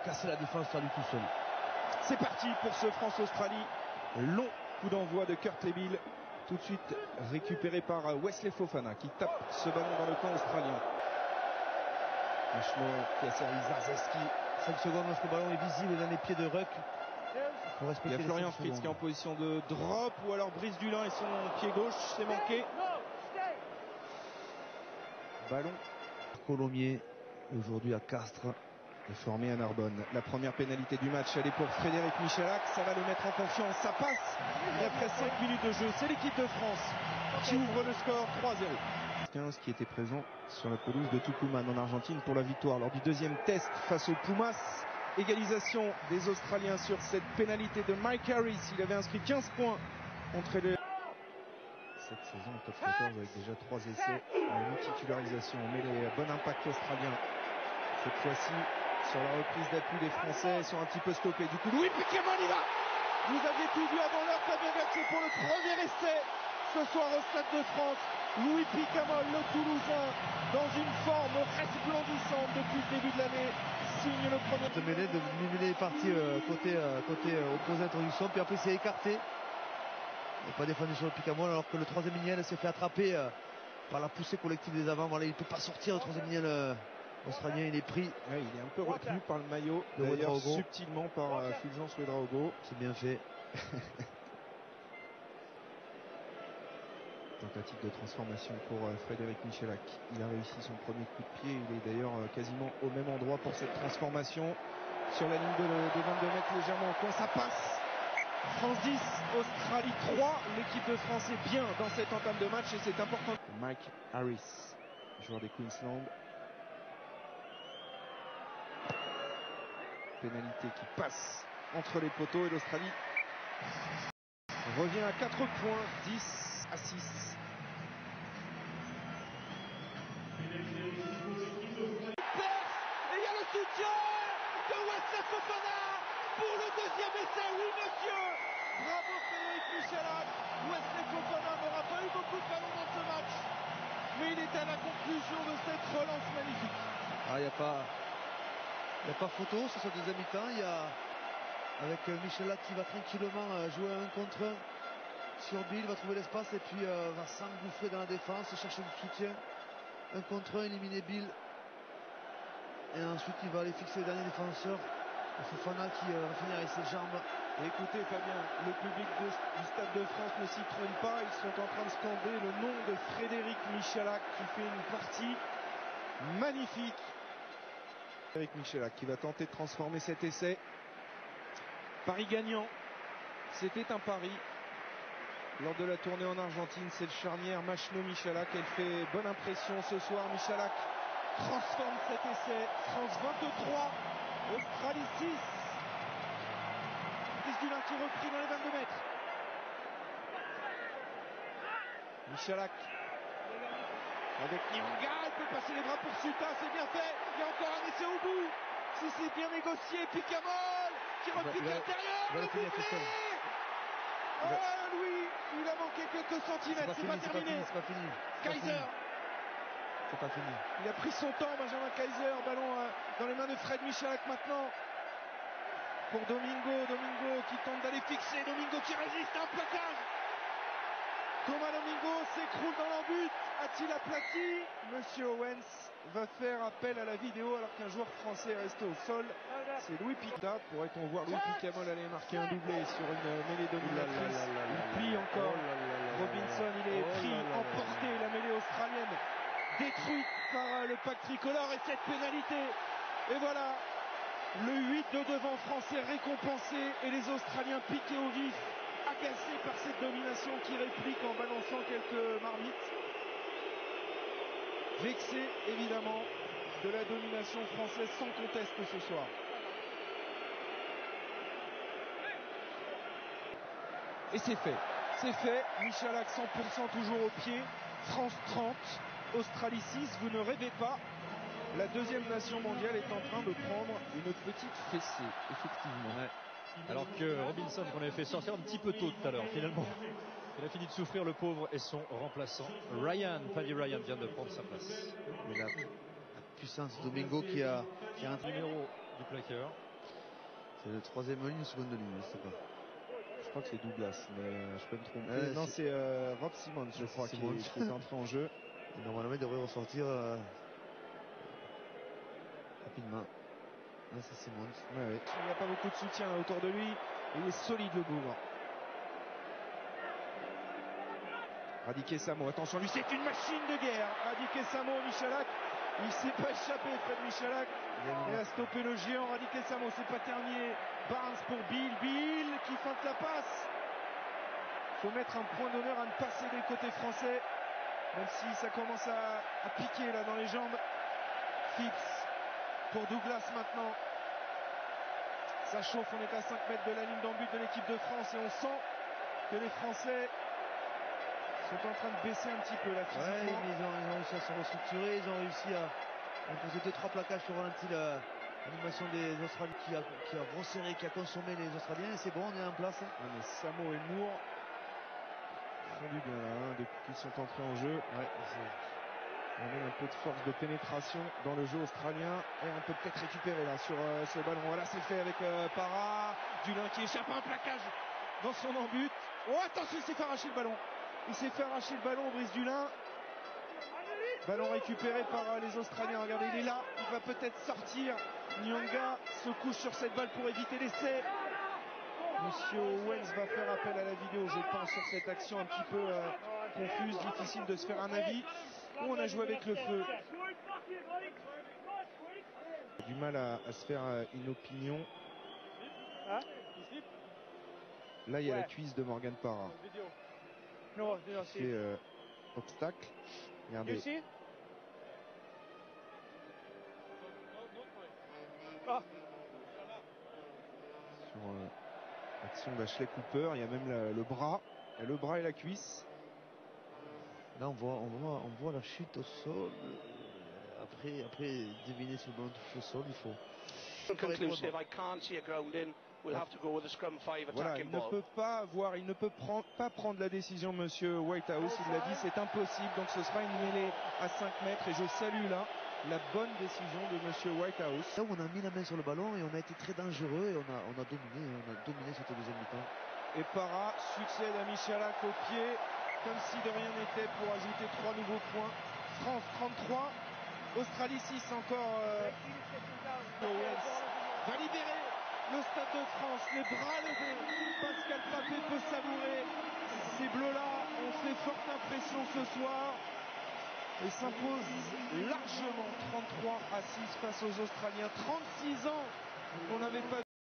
Casser la défense à lui tout seul. C'est parti pour ce France-Australie. Long coup d'envoi de Kurt Lebill. Tout de suite récupéré par Wesley Fofana qui tape ce ballon dans le camp australien. Machno qui a servi Zarzewski. 5 secondes lorsque le ballon est visible dans les pieds de Ruck. Il y a Florian Fritz qui est en position de drop, ou alors Brice Dulin et son pied gauche, c'est manqué. Ballon. Colomiers, aujourd'hui à Castres. Et formé à Narbonne. La première pénalité du match, elle est pour Frédéric Michalak. Ça va le mettre en confiance. Ça passe. Et après 5 minutes de jeu, c'est l'équipe de France qui ouvre le score 3-0. 15 qui était présent sur la pelouse de Tucumán en Argentine pour la victoire lors du deuxième test face aux Pumas. Égalisation des Australiens sur cette pénalité de Mike Harris. Il avait inscrit 15 points contre les... Cette saison au top 14 avec déjà 3 essais. Une titularisation. Mais les bons impacts australiens. Cette fois-ci, sur la reprise d'appui, les Français sont un petit peu stoppés. Du coup, Louis Picamol y va. Vous aviez tout vu avant l'heure, Fabien Galtier pour le premier essai ce soir au Stade de France. Louis Picamol, le Toulousain, dans une forme resplendissante depuis le début de l'année, signe le premier. Il est parti côté opposé introduction, puis après il s'est écarté. Il n'a pas défendu sur le Picamol, alors que le troisième Miniel s'est fait attraper par la poussée collective des avants. Voilà, il ne peut pas sortir le troisième Miniel australien, il est pris. Ouais, il est un peu retenu par le maillot, d'ailleurs subtilement par Fulgence Ouedraogo. C'est bien fait. Tentative de transformation pour Frédéric Michalak. Il a réussi son premier coup de pied. Il est d'ailleurs quasiment au même endroit pour cette transformation. Sur la ligne de 22 mètres, légèrement au coin, ça passe. France 10, Australie 3. L'équipe de France est bien dans cette entame de match et c'est important. Mike Harris, joueur des Queensland. Pénalité qui passe entre les poteaux et l'Australie revient à 4 points, 10 à 6. Et il y a le soutien de Wesley Fofana pour le deuxième essai. Oui monsieur, bravo Frédéric Michalak. Wesley Fofana n'aura pas eu beaucoup de ballons dans ce match, mais il est à la conclusion de cette relance magnifique. Il n'y a pas photo sur ce deuxième mi-temps. Il y a avec Michalak qui va tranquillement jouer un contre un sur Bill, va trouver l'espace et puis va s'engouffrer dans la défense, chercher du soutien. Un contre un, éliminer Bill. Et ensuite il va aller fixer le dernier défenseur, Fofana, qui va finir avec ses jambes. Écoutez Fabien, le public du Stade de France ne s'y trompe pas. Ils sont en train de scander le nom de Frédéric Michalak qui fait une partie magnifique. Frédéric Michalak qui va tenter de transformer cet essai. Paris gagnant, c'était un pari. Lors de la tournée en Argentine, c'est le charnière Machno-Michalak. Elle fait bonne impression ce soir. Michalak transforme cet essai. France 23, Australie 6. Brice Dulin qui est repris dans les 22 mètres. Michalak avec Nyanga, il peut passer les bras pour Suta, c'est bien fait. Il y a encore un essai au bout. Si c'est bien négocié, Picamol qui repique l'intérieur, le doublé. Oh Louis, il a manqué quelques centimètres, c'est pas terminé. C'est pas fini. Kaiser. C'est pas fini. Il a pris son temps, Benjamin Kaiser. Ballon dans les mains de Fred Michalak maintenant. Pour Domingo qui tente d'aller fixer. Domingo qui résiste à un plaquage. Thomas Domingo s'écroule dans l'embut. A-t-il aplati? Monsieur Owens va faire appel à la vidéo alors qu'un joueur français est resté au sol. C'est Louis Picamol. Pourrait-on voir Louis Picamol aller marquer un doublé sur une mêlée dominatrice? Il plie encore. Robinson, il est pris, emporté. La mêlée australienne détruite par le pack tricolore et cette pénalité. Et voilà, le 8 de devant français récompensé et les Australiens piqués au vif, agacés par cette domination qui réplique en balançant quelques marmites. Vexés évidemment de la domination française sans conteste ce soir. Et c'est fait. C'est fait. Michalak 100% toujours au pied. France 30, Australie 6. Vous ne rêvez pas. La deuxième nation mondiale est en train de prendre une petite fessée, effectivement. Ouais. Alors que Robinson, qu'on avait fait sortir un petit peu tôt tout à l'heure, finalement, il a fini de souffrir, le pauvre, et son remplaçant, Paddy Ryan, vient de prendre sa place. Mais la puissance de Domingo qui a un numéro du plaqueur. C'est le troisième ligne, seconde ligne, je sais pas. Je crois que c'est Douglas, mais je peux me tromper. Non, c'est Rob Simmons, je crois, qui est entré en jeu. Et normalement, il devrait ressortir rapidement. Là, c'est Simmons. Ouais. Il n'y a pas beaucoup de soutien autour de lui. Il est solide, le Bougre. Radiké Samo, attention, lui, c'est une machine de guerre. Radiké Samo, Michalak. Il ne s'est pas échappé, Fred Michalak. Il a stoppé le géant. Radiké Samo, c'est pas terminé. Barnes pour Bill. Bill qui feinte la passe. Il faut mettre un point d'honneur à ne pas céder côté français. Même si ça commence à piquer là dans les jambes. Phipps pour Douglas maintenant. Ça chauffe, on est à 5 mètres de la ligne d'en but de l'équipe de France et on sent que les Français sont en train de baisser un petit peu là physiquement. Ouais, mais ils ont réussi à se restructurer, ils ont réussi à imposer 2-3 plaquages sur ralenti l'animation des Australiens qui a resserré, qui a consommé les Australiens et c'est bon, on est en place. Ouais, mais Samo et Moore font du bien là, hein, depuis qu'ils sont entrés en jeu. Ouais, on met un peu de force de pénétration dans le jeu australien et on peut peut-être récupérer là sur ce ballon. Voilà, c'est fait avec Para, Dulin qui échappe à un plaquage dans son embut. Oh attention, il s'est fait arracher le ballon. Il s'est fait arracher le ballon, Brice Dulin. Ballon récupéré par les Australiens. Regardez, il est là, il va peut-être sortir. Nyanga se couche sur cette balle pour éviter l'essai. Monsieur Owens va faire appel à la vidéo, je pense, sur cette action un petit peu confuse, difficile de se faire un avis. Où on a joué avec le feu. Du mal à se faire une opinion. Là, il y a la cuisse de Morgan Parra qui fait obstacle. Regardez. Sur l'action d'Ashley Cooper, il y a même le bras. Il y a le bras et la cuisse. Là, on voit la chute au sol. Après deviner si le ballon touche au sol, il faut. Voilà, il ne peut pas pas prendre la décision, monsieur Whitehouse. Il l'a dit, c'est impossible. Donc ce sera une mêlée à 5 mètres. Et je salue là la bonne décision de monsieur Whitehouse. Là où on a mis la main sur le ballon et on a été très dangereux et on a dominé cette deuxième mi-temps. Et Para succède à Michalak au pied, comme si de rien n'était, pour ajouter 3 nouveaux points. France 33, Australie 6 encore. Owens va libérer le Stade de France, les bras levés. Pascal Pape peut savourer. Ces bleus-là ont fait forte impression ce soir et s'imposent largement 33-6 face aux Australiens. 36 ans qu'on n'avait pas